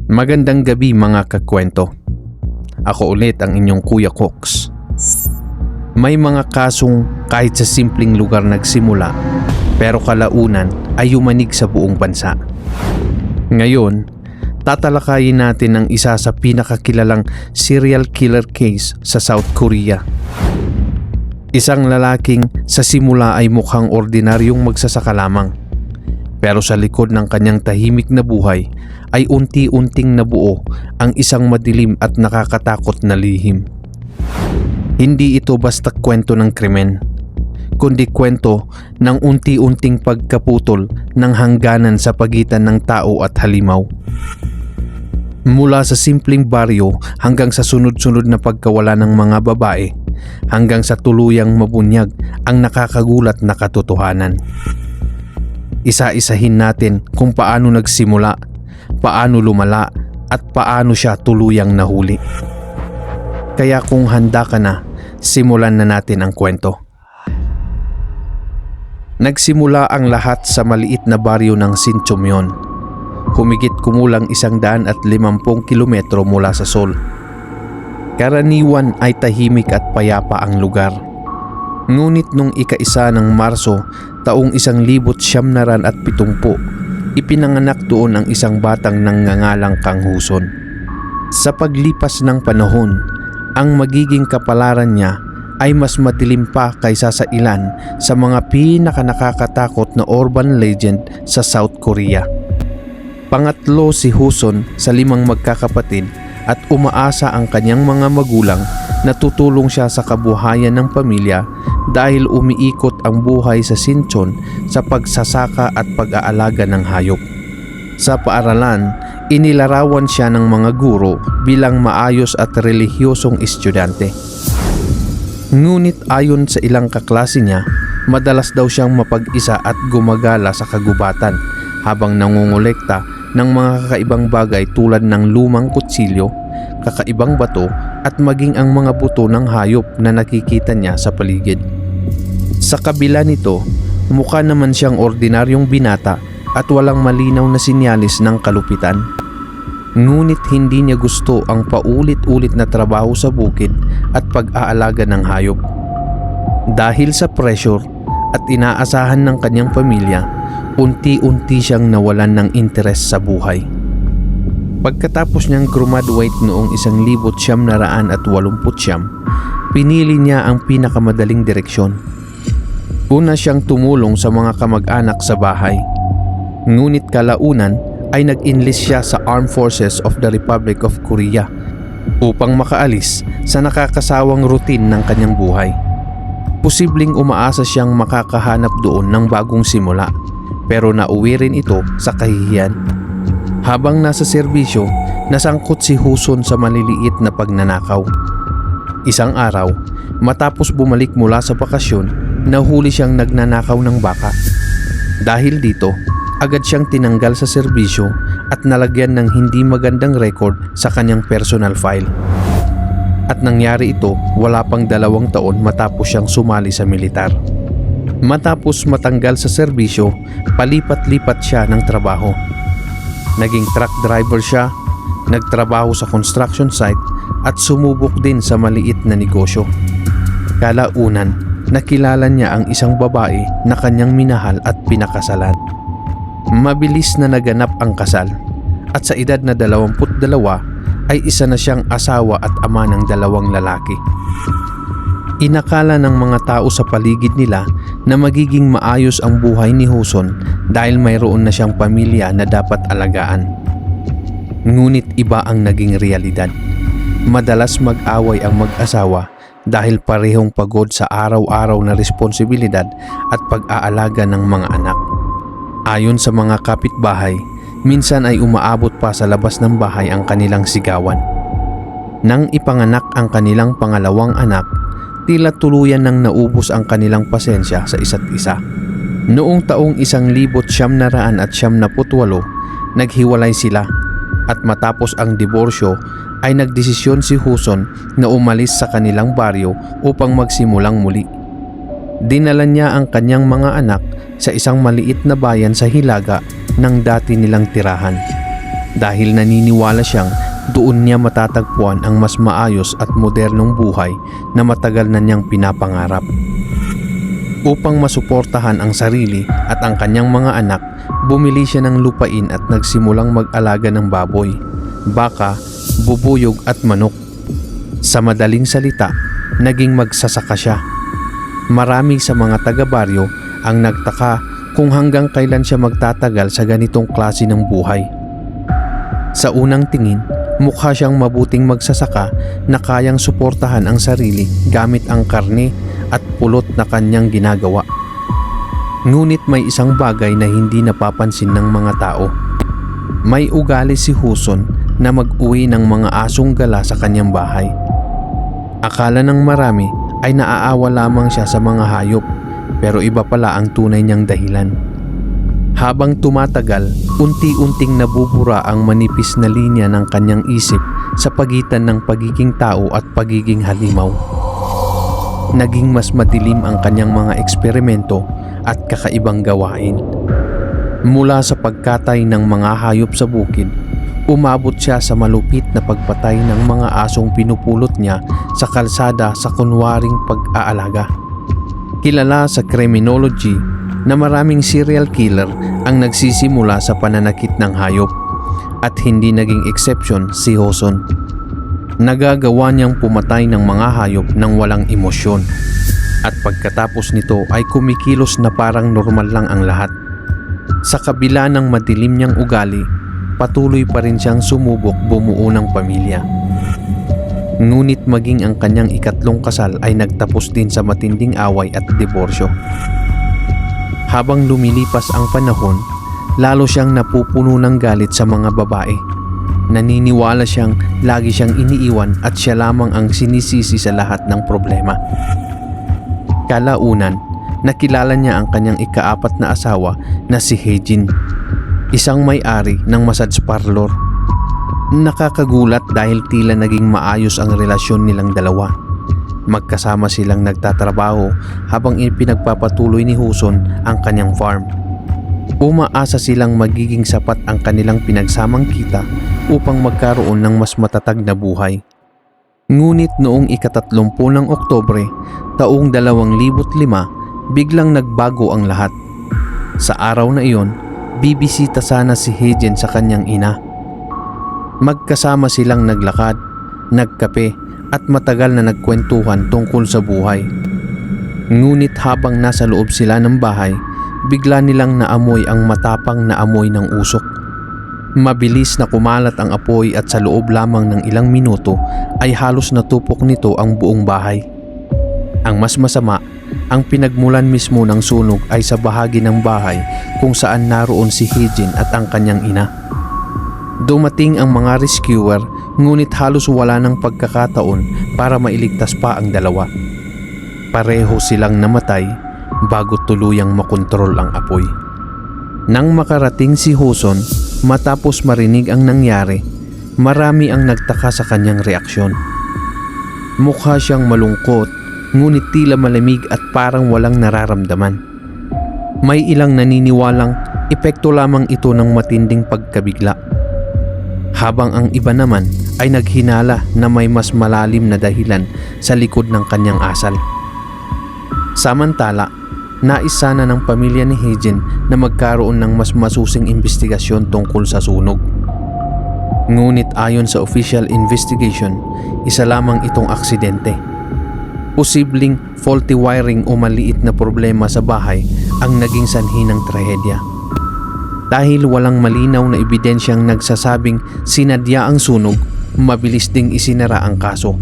Magandang gabi mga kakwento. Ako ulit ang inyong Kuya Cox. May mga kasong kahit sa simpleng lugar nagsimula pero kalaunan ay yumanig sa buong bansa. Ngayon, tatalakayin natin ang isa sa pinakakilalang serial killer case sa South Korea. Isang lalaking sa simula ay mukhang ordinaryong magsasaka lamang. Pero sa likod ng kanyang tahimik na buhay ay unti-unting nabuo ang isang madilim at nakakatakot na lihim. Hindi ito basta kwento ng krimen, kundi kwento ng unti-unting pagkaputol ng hangganan sa pagitan ng tao at halimaw. Mula sa simpleng baryo hanggang sa sunod-sunod na pagkawala ng mga babae, hanggang sa tuluyang mabunyag ang nakakagulat na katotohanan. Isa-isahin natin kung paano nagsimula, paano lumala at paano siya tuluyang nahuli. Kaya kung handa ka na, simulan na natin ang kwento. Nagsimula ang lahat sa maliit na baryo ng Sinchomyon. Humigit kumulang 150 kilometro mula sa Seoul. Karaniwan ay tahimik at payapa ang lugar. Ngunit nung ika-1 ng Marso taong 1970, ipinanganak doon ang isang batang nangangalang Kang Huson. Sa paglipas ng panahon, ang magiging kapalaran niya ay mas madilim pa kaysa sa ilan sa mga pinakanakakatakot na urban legend sa South Korea. Pangatlo si Huson sa 5 magkakapatid at umaasa ang kanyang mga magulang na tutulong siya sa kabuhayan ng pamilya dahil umiikot ang buhay sa Sinchon sa pagsasaka at pag-aalaga ng hayop. Sa paaralan, inilarawan siya ng mga guro bilang maayos at relihiyosong estudyante. Ngunit ayon sa ilang kaklase niya, madalas daw siyang mapag-isa at gumagala sa kagubatan habang nangungulekta ng mga kakaibang bagay tulad ng lumang kutsilyo, kakaibang bato at maging ang mga buto ng hayop na nakikita niya sa paligid. Sa kabila nito, mukha naman siyang ordinaryong binata at walang malinaw na sinyalis ng kalupitan. Ngunit hindi niya gusto ang paulit-ulit na trabaho sa bukid at pag-aalaga ng hayop. Dahil sa pressure at inaasahan ng kanyang pamilya, unti-unti siyang nawalan ng interes sa buhay. Pagkatapos niyang graduate noong 1989, pinili niya ang pinakamadaling direksyon. Una siyang tumulong sa mga kamag-anak sa bahay. Ngunit kalaunan ay nag-enlist siya sa Armed Forces of the Republic of Korea upang makaalis sa nakakasawang routine ng kanyang buhay. Posibleng umaasa siyang makakahanap doon ng bagong simula, pero nauwi rin ito sa kahihiyan. Habang nasa serbisyo, nasangkot si Huson sa maliliit na pagnanakaw. Isang araw, matapos bumalik mula sa bakasyon, nahuli siyang nagnanakaw ng baka. Dahil dito, agad siyang tinanggal sa serbisyo at nalagyan ng hindi magandang record sa kanyang personal file. At nangyari ito wala pang 2 taon matapos siyang sumali sa militar. Matapos matanggal sa serbisyo, palipat-lipat siya ng trabaho. Naging truck driver siya, nagtrabaho sa construction site at sumubok din sa maliit na negosyo. Kalaunan, nakilala niya ang isang babae na kanyang minahal at pinakasalan. Mabilis na naganap ang kasal at sa edad na 22 ay isa na siyang asawa at ama ng 2 lalaki. Inakala ng mga tao sa paligid nila na magiging maayos ang buhay ni Huson dahil mayroon na siyang pamilya na dapat alagaan. Ngunit iba ang naging realidad. Madalas mag-away ang mag-asawa dahil parehong pagod sa araw-araw na responsibilidad at pag-aalaga ng mga anak. Ayon sa mga kapitbahay, minsan ay umaabot pa sa labas ng bahay ang kanilang sigawan. Nang ipanganak ang kanilang pangalawang anak, tila tuluyan nang naubos ang kanilang pasensya sa isa't isa. Noong taong 1978, naghiwalay sila at matapos ang diborsyo ay nagdesisyon si Huson na umalis sa kanilang baryo upang magsimulang muli. Dinala niya ang kanyang mga anak sa isang maliit na bayan sa hilaga ng dati nilang tirahan. dahil naniniwala siyang doon niya matatagpuan ang mas maayos at modernong buhay na matagal na niyang pinapangarap. Upang masuportahan ang sarili at ang kanyang mga anak, bumili siya ng lupain at nagsimulang mag-alaga ng baboy, baka, bubuyog at manok. Sa madaling salita, naging magsasaka siya. Marami sa mga taga-baryo ang nagtaka kung hanggang kailan siya magtatagal sa ganitong klase ng buhay. Sa unang tingin, mukha siyang mabuting magsasaka na kayang suportahan ang sarili gamit ang karne at pulot na kanyang ginagawa. Ngunit may isang bagay na hindi napapansin ng mga tao. May ugali si Huson na mag-uwi ng mga asong gala sa kanyang bahay. Akala ng marami ay naaawa lamang siya sa mga hayop, pero iba pala ang tunay niyang dahilan. Habang tumatagal, unti-unting nabubura ang manipis na linya ng kanyang isip sa pagitan ng pagiging tao at pagiging halimaw. Naging mas madilim ang kanyang mga eksperimento at kakaibang gawain. Mula sa pagkatay ng mga hayop sa bukid, umabot siya sa malupit na pagpatay ng mga asong pinupulot niya sa kalsada sa kunwaring pag-aalaga. Kilala sa criminology na maraming serial killer ang nagsisimula sa pananakit ng hayop, at hindi naging exception si Huson. Nagagawa niyang pumatay ng mga hayop nang walang emosyon, at pagkatapos nito ay kumikilos na parang normal lang ang lahat. Sa kabila ng madilim niyang ugali, patuloy pa rin siyang sumubok bumuo ng pamilya. Ngunit maging ang kanyang ikatlong kasal ay nagtapos din sa matinding away at diborsyo. Habang lumilipas ang panahon, lalo siyang napupuno ng galit sa mga babae. Naniniwala siyang lagi siyang iniiwan at siya lamang ang sinisisi sa lahat ng problema. Kalaunan, nakilala niya ang kanyang ikaapat na asawa na si Hejin, isang may-ari ng massage parlor. Nakakagulat dahil tila naging maayos ang relasyon nilang dalawa. Magkasama silang nagtatrabaho habang ipinagpapatuloy ni Huson ang kanyang farm. Umaasa silang magiging sapat ang kanilang pinagsamang kita upang magkaroon ng mas matatag na buhay. Ngunit noong ika-30 ng Oktubre, taong 2005, biglang nagbago ang lahat. Sa araw na iyon, bibisita sana si Hejin sa kanyang ina. Magkasama silang naglakad, nagkape at matagal na nagkwentuhan tungkol sa buhay. Ngunit habang nasa loob sila ng bahay, bigla nilang naamoy ang matapang na amoy ng usok. Mabilis na kumalat ang apoy at sa loob lamang ng ilang minuto ay halos natupok nito ang buong bahay. Ang mas masama, ang pinagmulan mismo ng sunog ay sa bahagi ng bahay kung saan naroon si Hejin at ang kanyang ina. Dumating ang mga rescuer, ngunit halos wala ng pagkakataon para mailigtas pa ang dalawa. Pareho silang namatay bago tuluyang makontrol ang apoy. Nang makarating si Huson, matapos marinig ang nangyari, marami ang nagtaka sa kanyang reaksyon. Mukha siyang malungkot, ngunit tila malamig at parang walang nararamdaman. May ilang naniniwalang epekto lamang ito ng matinding pagkabigla, habang ang iba naman ay naghinala na may mas malalim na dahilan sa likod ng kanyang asal. Samantala, nais sana ng pamilya ni Hejin na magkaroon ng mas masusing investigasyon tungkol sa sunog. Ngunit ayon sa official investigation, isa lamang itong aksidente. Posibleng faulty wiring o maliit na problema sa bahay ang naging sanhi ng trahedya. Dahil walang malinaw na ebidensyang nagsasabing sinadya ang sunog, mabilis ding isinara ang kaso.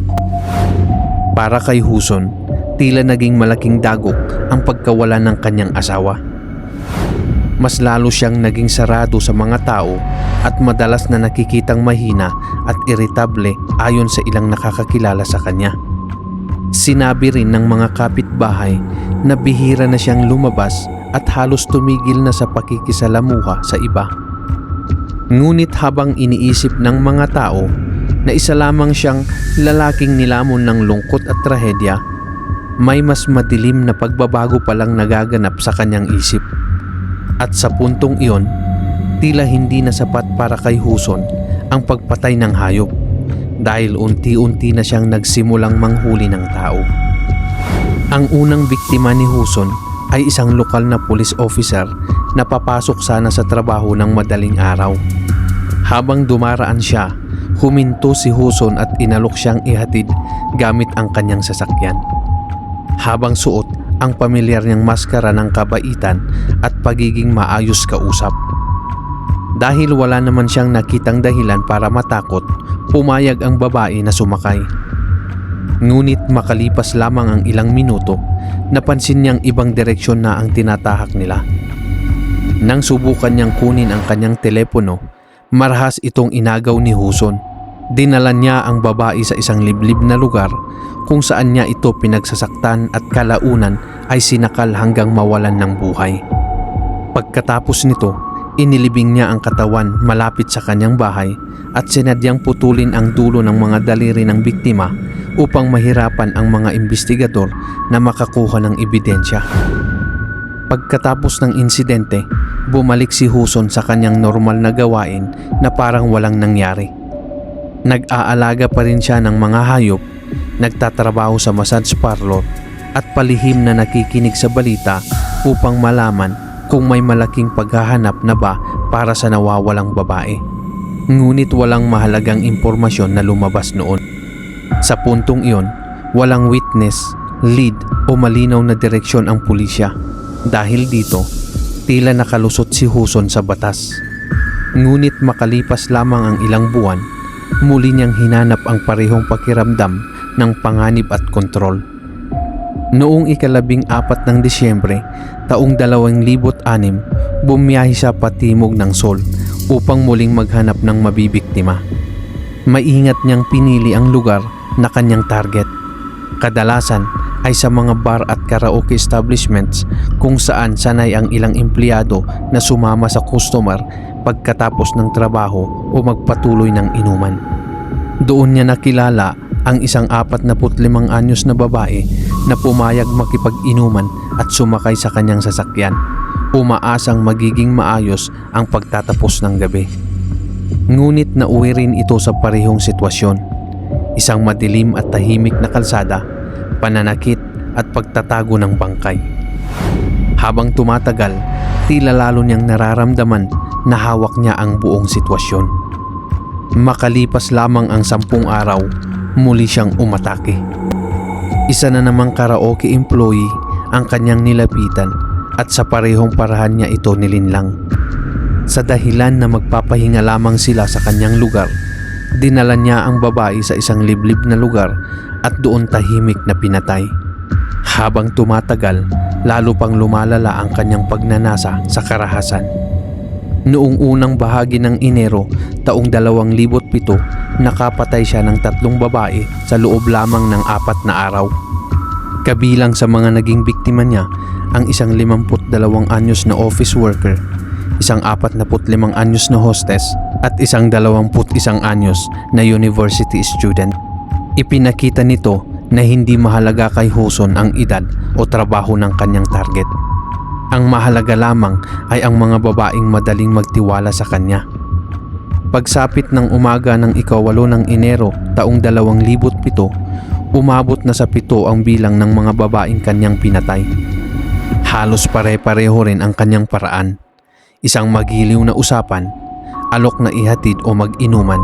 Para kay Huson, tila naging malaking dagok ang pagkawala ng kanyang asawa. Mas lalo siyang naging sarado sa mga tao at madalas na nakikitang mahina at iritable ayon sa ilang nakakakilala sa kanya. Sinabi rin ng mga kapitbahay na bihira na siyang lumabas at halos tumigil na sa pakikisalamuha sa iba. Ngunit habang iniisip ng mga tao na isa lamang siyang lalaking nilamon ng lungkot at trahedya, may mas madilim na pagbabago palang nagaganap sa kanyang isip. At sa puntong iyon, tila hindi na sapat para kay Huson ang pagpatay ng hayop dahil unti-unti na siyang nagsimulang manghuli ng tao. Ang unang biktima ni Huson ay isang lokal na police officer na papasok sana sa trabaho ng madaling araw. Habang dumaraan siya, huminto si Huson at inalok siyang ihatid gamit ang kanyang sasakyan. Habang suot ang pamilyar niyang maskara ng kabaitan at pagiging maayos kausap. Dahil wala naman siyang nakitang dahilan para matakot, pumayag ang babae na sumakay. Ngunit makalipas lamang ang ilang minuto, napansin niyang ibang direksyon na ang tinatahak nila. Nang subukan niyang kunin ang kanyang telepono, marahas itong inagaw ni Huson. Dinala niya ang babae sa isang liblib na lugar kung saan niya ito pinagsasaktan at kalaunan ay sinakal hanggang mawalan ng buhay. Pagkatapos nito, inilibing niya ang katawan malapit sa kanyang bahay at sinadyang putulin ang dulo ng mga daliri ng biktima upang mahirapan ang mga investigador na makakuha ng ebidensya. Pagkatapos ng insidente, bumalik si Huson sa kanyang normal na gawain na parang walang nangyari. Nag-aalaga pa rin siya ng mga hayop, nagtatrabaho sa massage parlor at palihim na nakikinig sa balita upang malaman kung may malaking paghahanap na ba para sa nawawalang babae. Ngunit walang mahalagang impormasyon na lumabas noon. Sa puntong iyon, walang witness, lead o malinaw na direksyon ang pulisya. Dahil dito, tila nakalusot si Huson sa batas. Ngunit makalipas lamang ang ilang buwan, muli niyang hinanap ang parehong pakiramdam ng panganib at kontrol. Noong ika-14 ng Disyembre, taong 2006, bumiyahe siya patimog ng Seoul upang muling maghanap ng mabibiktima. Maingat niyang pinili ang lugar na kanyang target. Kadalasan ay sa mga bar at karaoke establishments kung saan sanay ang ilang empleyado na sumama sa customer pagkatapos ng trabaho o magpatuloy ng inuman. Doon niya nakilala ang isang 45 anyos na babae na pumayag makipag-inuman at sumakay sa kanyang sasakyan, umaasang magiging maayos ang pagtatapos ng gabi. Ngunit nauwi rin ito sa parehong sitwasyon, isang madilim at tahimik na kalsada, pananakit at pagtatago ng bangkay. Habang tumatagal, tila lalo niyang nararamdaman na hawak niya ang buong sitwasyon. Makalipas lamang ang 10 araw, muli siyang umatake. Isa na namang karaoke employee ang kanyang nilapitan at sa parehong parahan niya ito nilinlang. Sa dahilan na magpapahinga lamang sila sa kanyang lugar, dinala niya ang babae sa isang liblib na lugar at doon tahimik na pinatay. Habang tumatagal, lalo pang lumalala ang kanyang pagnanasa sa karahasan. Noong unang bahagi ng Enero taong 2007, nakapatay siya ng 3 babae sa loob lamang ng 4 na araw. Kabilang sa mga naging biktima niya ang isang 52 anyos na office worker, isang 45 anyos na hostess at isang 21 anyos na university student. Ipinakita nito na hindi mahalaga kay Huson ang edad o trabaho ng kanyang target. Ang mahalaga lamang ay ang mga babaeng madaling magtiwala sa kanya. Pagsapit ng umaga ng ika-8 ng Enero taong 2007, umabot na sa 7 ang bilang ng mga babaeng kanyang pinatay. Halos pare-pareho rin ang kanyang paraan. Isang magiliw na usapan, alok na ihatid o mag-inuman,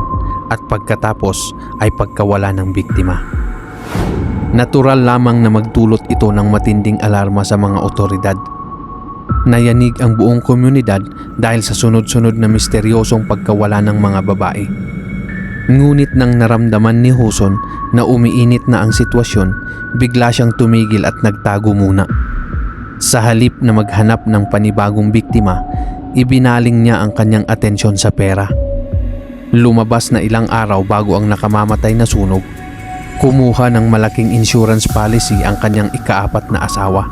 at pagkatapos ay pagkawala ng biktima. Natural lamang na magdulot ito ng matinding alarma sa mga otoridad. Nayanig ang buong komunidad dahil sa sunod-sunod na misteryosong pagkawala ng mga babae. Ngunit nang naramdaman ni Huson na umiinit na ang sitwasyon, bigla siyang tumigil at nagtago muna. Sa halip na maghanap ng panibagong biktima, ibinaling niya ang kanyang atensyon sa pera. Lumabas na ilang araw bago ang nakamamatay na sunog. Kumuha ng malaking insurance policy ang kanyang ika-4 na asawa.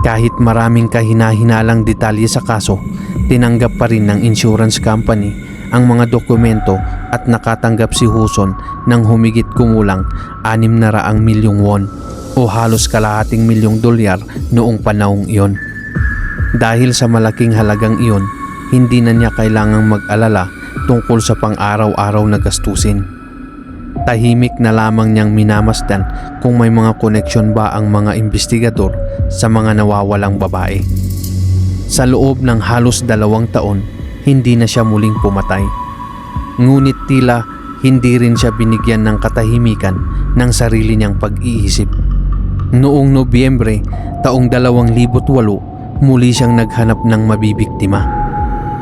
Kahit maraming kahina-hinalang detalye sa kaso, tinanggap pa rin ng insurance company ang mga dokumento at nakatanggap si Huson ng humigit kumulang 600 milyong won o halos kalahating $1 milyong noong panahong iyon. Dahil sa malaking halagang iyon, hindi na niya kailangang mag-alala tungkol sa pang-araw-araw na gastusin. Tahimik na lamang niyang minamasdan kung may mga koneksyon ba ang mga investigador sa mga nawawalang babae. Sa loob ng halos 2 taon, hindi na siya muling pumatay. Ngunit tila hindi rin siya binigyan ng katahimikan ng sarili niyang pag-iisip. Noong Nobyembre, taong 2008, muli siyang naghanap ng mabibiktima.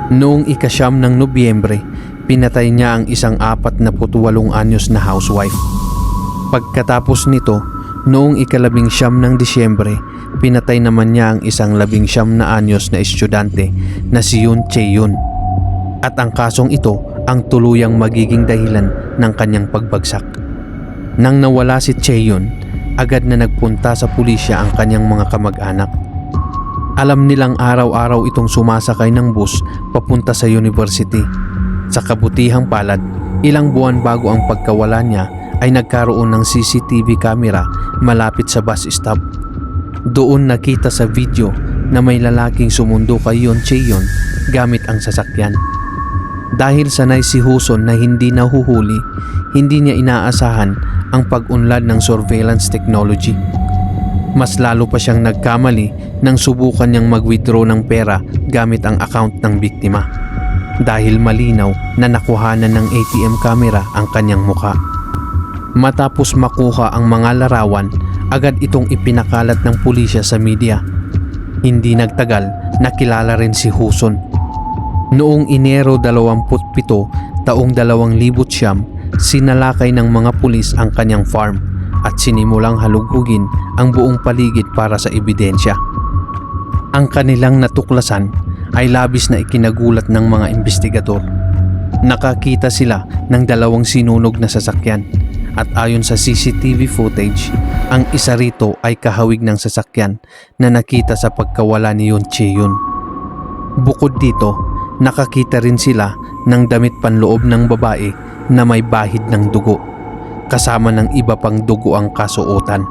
Noong ika-9 ng Nobyembre, pinatay niya ang isang 48 anyos na housewife. Pagkatapos nito, noong ika-19 ng Disyembre, pinatay naman niya ang isang 19 na anyos na estudyante na si Yoon Chae-yoon. At ang kasong ito ang tuluyang magiging dahilan ng kanyang pagbagsak. Nang nawala si Chae-yoon, agad na nagpunta sa pulisya ang kanyang mga kamag-anak. Alam nilang araw-araw itong sumasakay ng bus papunta sa university. Sa kabutihang palad, ilang buwan bago ang pagkawala niya ay nagkaroon ng CCTV camera malapit sa bus stop. Doon nakita sa video na may lalaking sumundo kay Yoon Chae-yoon gamit ang sasakyan. Dahil sanay si Huson na hindi nahuhuli, hindi niya inaasahan ang pag-unlad ng surveillance technology. Mas lalo pa siyang nagkamali nang subukan niyang mag-withdraw ng pera gamit ang account ng biktima. Dahil malinaw na nakuhanan ng ATM camera ang kanyang muka. Matapos makuha ang mga larawan, agad itong ipinakalat ng pulisya sa media. Hindi nagtagal, nakilala rin si Huson. Noong Enero 27, taong 2009, sinalakay ng mga pulis ang kanyang farm at sinimulang halugugin ang buong paligid para sa ebidensya. Ang kanilang natuklasan ay labis na ikinagulat ng mga investigador. Nakakita sila ng 2 sinunog na sasakyan at ayon sa CCTV footage, ang isa rito ay kahawig ng sasakyan na nakita sa pagkawala ni Yoon Chae-yoon. Bukod dito, nakakita rin sila ng damit panloob ng babae na may bahid ng dugo, kasama ng iba pang dugo ang kasuotan.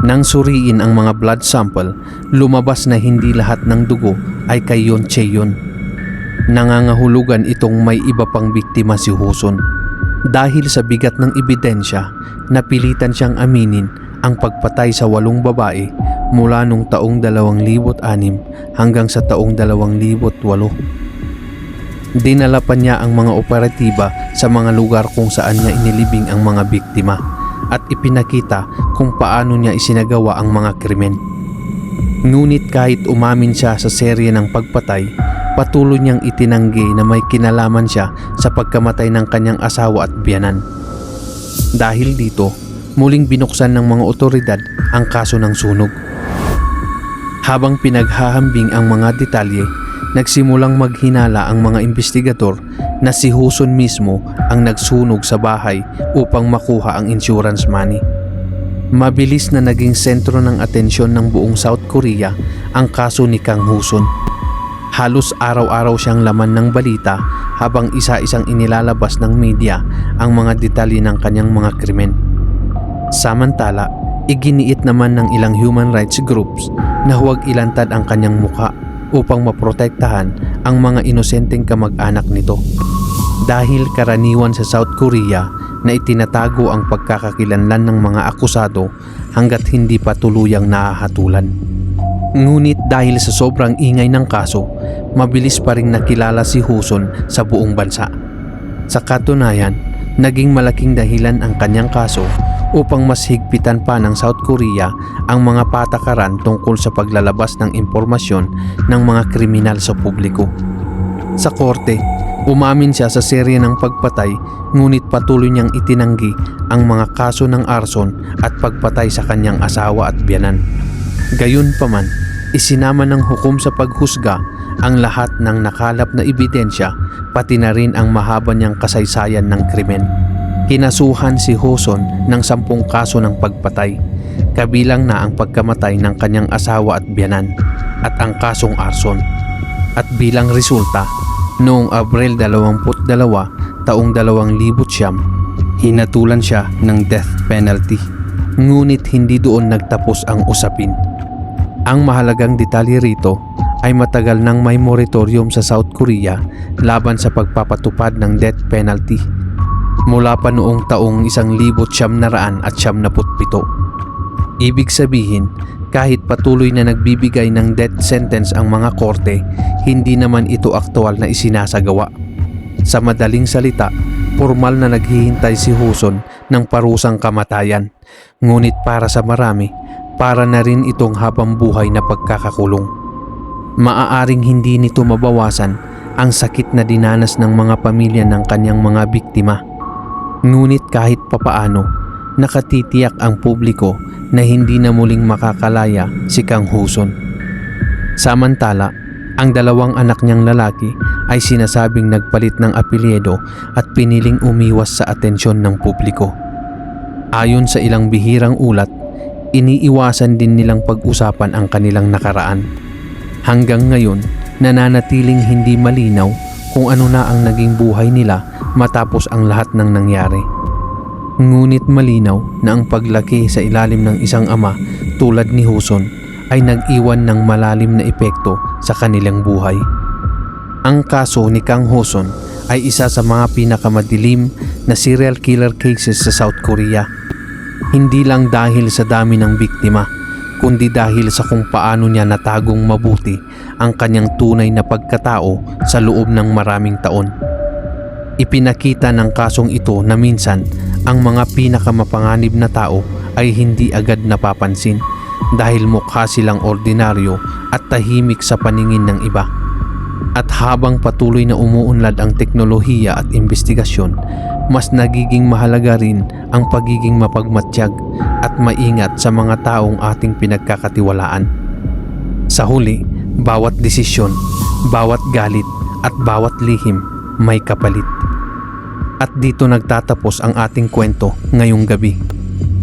Nang suriin ang mga blood sample, lumabas na hindi lahat ng dugo ay kay Yoon Chae-yoon. Nangangahulugan itong may iba pang biktima si Huson. Dahil sa bigat ng ebidensya, napilitan siyang aminin ang pagpatay sa 8 babae mula nung taong 2006 hanggang sa taong 2008. Dinala pa niya ang mga operatiba sa mga lugar kung saan niya inilibing ang mga biktima at ipinakita kung paano niya isinagawa ang mga krimen. Ngunit kahit umamin siya sa serye ng pagpatay, patuloy niyang itinanggi na may kinalaman siya sa pagkamatay ng kanyang asawa at biyanan. Dahil dito, muling binuksan ng mga otoridad ang kaso ng sunog. Habang pinaghahambing ang mga detalye, nagsimulang maghinala ang mga investigador na si Huson mismo ang nagsunog sa bahay upang makuha ang insurance money. Mabilis na naging sentro ng atensyon ng buong South Korea ang kaso ni Kang Huson. Halos araw-araw siyang laman ng balita habang isa-isang inilalabas ng media ang mga detalye ng kanyang mga krimen. Samantala, iginiit naman ng ilang human rights groups na huwag ilantad ang kanyang muka upang maprotektahan ang mga inosenteng kamag-anak nito. Dahil karaniwan sa South Korea na itinatago ang pagkakakilanlan ng mga akusado hanggat hindi pa tuluyang nahahatulan. Ngunit dahil sa sobrang ingay ng kaso, mabilis pa ring nakilala si Huson sa buong bansa. Sa katunayan, naging malaking dahilan ang kanyang kaso upang mas higpitan pa ng South Korea ang mga patakaran tungkol sa paglalabas ng impormasyon ng mga kriminal sa publiko. Sa korte, umamin siya sa serye ng pagpatay, ngunit patuloy niyang itinanggi ang mga kaso ng arson at pagpatay sa kanyang asawa at biyanan. Gayunpaman, isinama ng hukom sa paghusga ang lahat ng nakalap na ebidensya, pati na rin ang mahaba niyang kasaysayan ng krimen. Kinasuhan si Huson ng 10 kaso ng pagpatay, kabilang na ang pagkamatay ng kanyang asawa at biyanan at ang kasong arson. At bilang resulta, noong Abril 22, taong 2009, hinatulan siya ng death penalty. Ngunit hindi doon nagtapos ang usapin. Ang mahalagang detalye rito ay matagal nang may moratorium sa South Korea laban sa pagpapatupad ng death penalty mula pa noong taong 1997. Ibig sabihin, kahit patuloy na nagbibigay ng death sentence ang mga korte, hindi naman ito aktual na isinasagawa. Sa madaling salita, formal na naghihintay si Joseon ng parusang kamatayan. Ngunit para sa marami, para na rin itong habang buhay na pagkakakulong. Maaaring hindi nito mabawasan ang sakit na dinanas ng mga pamilya ng kanyang mga biktima. Ngunit kahit papaano, nakatitiyak ang publiko na hindi na muling makakalaya si Kang Joseon. Samantala, ang dalawang anak niyang lalaki ay sinasabing nagpalit ng apelyido at piniling umiwas sa atensyon ng publiko. Ayon sa ilang bihirang ulat, iniiwasan din nilang pag-usapan ang kanilang nakaraan. Hanggang ngayon, nananatiling hindi malinaw kung ano na ang naging buhay nila matapos ang lahat ng nangyari. Ngunit malinaw na ang paglaki sa ilalim ng isang ama tulad ni Joseon ay nag-iwan ng malalim na epekto sa kanilang buhay. Ang kaso ni Kang Joseon ay isa sa mga pinakamadilim na serial killer cases sa South Korea. Hindi lang dahil sa dami ng biktima, kundi dahil sa kung paano niya natagong mabuti ang kanyang tunay na pagkatao sa loob ng maraming taon. Ipinakita ng kasong ito na minsan ang mga pinakamapanganib na tao ay hindi agad napapansin dahil mukha silang ordinaryo at tahimik sa paningin ng iba. At habang patuloy na umuunlad ang teknolohiya at investigasyon, mas nagiging mahalaga rin ang pagiging mapagmatyag at maingat sa mga taong ating pinagkakatiwalaan. Sa huli, bawat desisyon, bawat galit at bawat lihim may kapalit. At dito nagtatapos ang ating kwento ngayong gabi.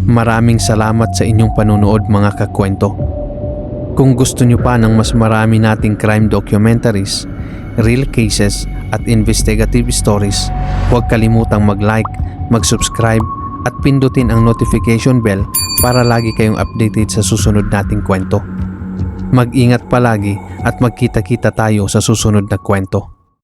Maraming salamat sa inyong panunood mga kakwento. Kung gusto nyo pa ng mas marami nating crime documentaries, real cases at investigative stories, huwag kalimutang mag-like, mag-subscribe at pindutin ang notification bell para lagi kayong updated sa susunod nating kwento. Mag-ingat palagi at magkita-kita tayo sa susunod na kwento.